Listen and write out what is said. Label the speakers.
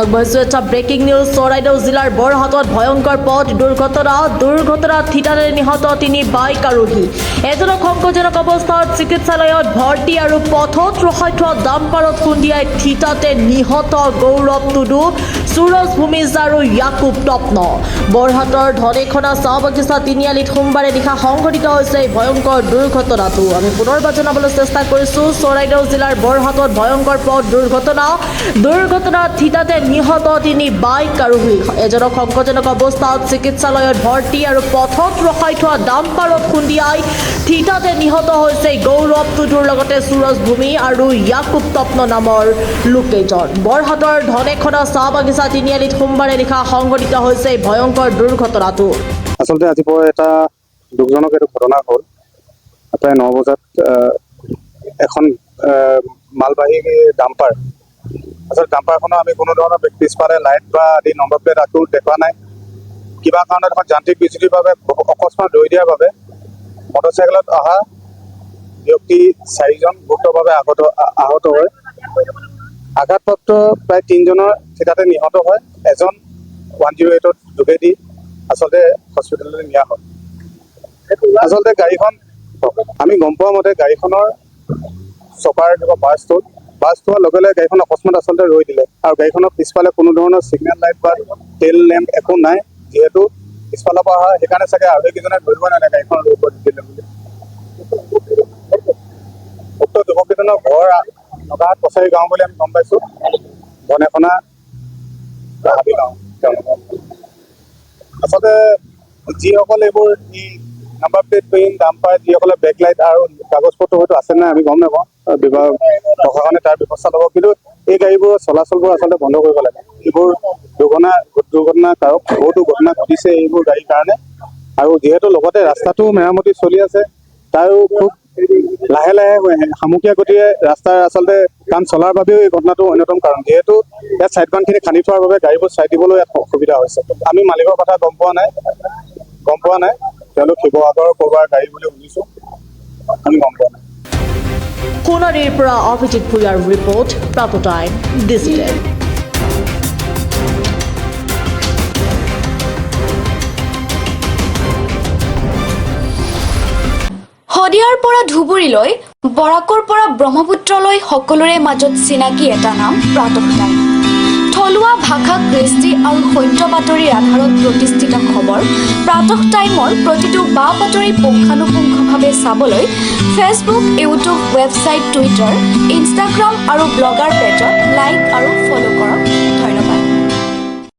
Speaker 1: আগবাঢ়িছো এটা breaking news. Charaideo জিলাৰ বৰহাটত ভয়ংকৰ পথ দুৰ্ঘটনাত থিতাতে নিহত 3 বাইক আৰোহী। এজনক সংকটজনক অৱস্থাত চিকিৎসালয়ত ভৰ্তি আৰু পথত ৰখাই থোৱা ডাম্পাৰত খুন্দিয়াই থিতাতে নিহত গৌৰৱ টুডু, সুৰজ ভূমিজ আৰু ইয়াকুব তপ্ন। বৰহাটৰ ধনেখনা চাহ বাগিচা তিনিআলিত সোমবাৰে নিশা সংঘটিত হৈছে এই ভয়ংকৰ দুৰ্ঘটনাটো। আমি পুনৰবাৰ জনাবলৈ চেষ্টা কৰিছোঁ। চৰাইদেউ জিলাৰ বৰহাটত ভয়ংকৰ পথ দুৰ্ঘটনাত থিতাতে নিহত 3 বাইক আৰোহী। এজনক সংকটজনক অৱস্থাত চিকিৎসালয়ত ভৰ্তি আৰু পথত ৰখাই থোৱা ডাম্পাৰত খুন্দিয়াই থিতাতে নিহত হৈছে গৌৰৱ টুডুৰ লগতে সুৰজ ভূমি আৰু ইয়াকুব তপ্ন নামৰ লোককেইজন। বৰহাটৰ ধনেখনা চাহ বাগিচা তিনিআলিত সোমবাৰে নিশা সংঘটিত হৈছে এই ভয়ংকৰ দুৰ্ঘটনাটো।
Speaker 2: আচলতে আজি পুৱা এটা দুখজনক এইটো ঘটনা হ'ল। প্ৰায় 9 বজাত এখন মালবাহী ডাম্পাৰ, আচলতে ডাম্পাৰখনৰ আমি কোনো ধৰণৰ পিছফালে লাইট বা আদি নম্বৰ প্লেট আকৌ দেখুওৱা নাই। কিবা কাৰণত এখন যান্ত্ৰিক বিজুতিৰ বাবে অকস্মাত ৰৈ দিয়াৰ বাবে মটৰচাইকেলত অহা ব্যক্তি 4জন গুৰুতৰভাৱে আহত হয়। আঘাতপ্ৰাপ্ত প্ৰায় 3জনৰ থিতাতে নিহত হয়। এজন 108ৰ যোগেদি আচলতে হস্পিটেললৈ নিয়া হয়। আচলতে গাড়ীখন আমি গম পোৱা মতে গাড়ীখনৰ চকাৰ কিবা বাছ হোৱাৰ লগে লগে গাড়ীখন অকস্মাত আচলতে ৰৈ দিলে আৰু গাড়ীখনৰ পিছফালে কোনো ধৰণৰ ছিগনেল লাইট বা টেইল লেম্প একো নাই। যিহেতু পিছফালৰ পৰা অহা সেইকাৰণে চাগে আৰোহীকেইজনে ধৰিব নোৱাৰে গাড়ীখন ৰৈ দিলে বুলি। উক্ত যুৱককেইজনৰ ঘৰ নগাঁৱত কছাৰী গাঁও বুলি আমি গম পাইছোঁ। ধনেখনা হাবি গাঁও। আচলতে যিসকল এইবোৰ নাম্বাৰ প্লেট পেইন ডাম্পাৰ, যিসকলে বেকলাইট আৰু কাগজ পত্ৰ হয়তো আছে নাই আমি গম নাপাওঁ। বিভাগ প্ৰশাসনে তাৰ ব্যৱস্থা ল'ব, কিন্তু এই গাড়ীবোৰৰ চলাচলবোৰ আচলতে বন্ধ কৰিব লাগে। এইবোৰ দুৰ্ঘটনাকাৰক বহুতো ঘটনা ঘটিছে এইবোৰ গাড়ীৰ কাৰণে। আৰু যিহেতু লগতে ৰাস্তাটো মেৰামতি চলি আছে, তাৰো খুব লাহে লাহে সামুকীয়া গতিৰে ৰাস্তাৰ আচলতে কাম চলাৰ বাবেও এই ঘটনাটো অন্যতম কাৰণ। যিহেতু ইয়াত চাইড বান্ধখিনি খান্দি থোৱাৰ বাবে গাড়ীবোৰ চাইড দিবলৈ ইয়াত অসুবিধা হৈছে। আমি মালিকৰ কথা গম পোৱা নাই। তেওঁলোক শিৱসাগৰৰ ক'ৰবাৰ গাড়ী বুলি শুনিছোঁ, আমি গম পোৱা নাই।
Speaker 1: সোণাৰীৰ পৰা অভিজিত ভূঞাৰ ৰিপৰ্ট, প্ৰাতঃ টাইম ডিজিটেল।
Speaker 3: শদিয়াৰ পৰা ধুবুৰীলৈ, বৰাকৰ পৰা ব্ৰহ্মপুত্ৰলৈ সকলোৰে মাজত চিনাকি এটা নাম প্ৰাতঃ টাইম। থলুৱা ভাষা, কৃষ্টি আৰু সত্য বাতৰিৰ আধাৰত প্ৰতিষ্ঠিত খবৰ প্ৰাতঃ টাইমৰ প্ৰতিটো বা বাতৰি পুংখানুপুংখভাৱে চাবলৈ Facebook, YouTube, website, Twitter, Instagram আৰু ব্লগাৰ পেজত লাইক আৰু ফ'ল' কৰক।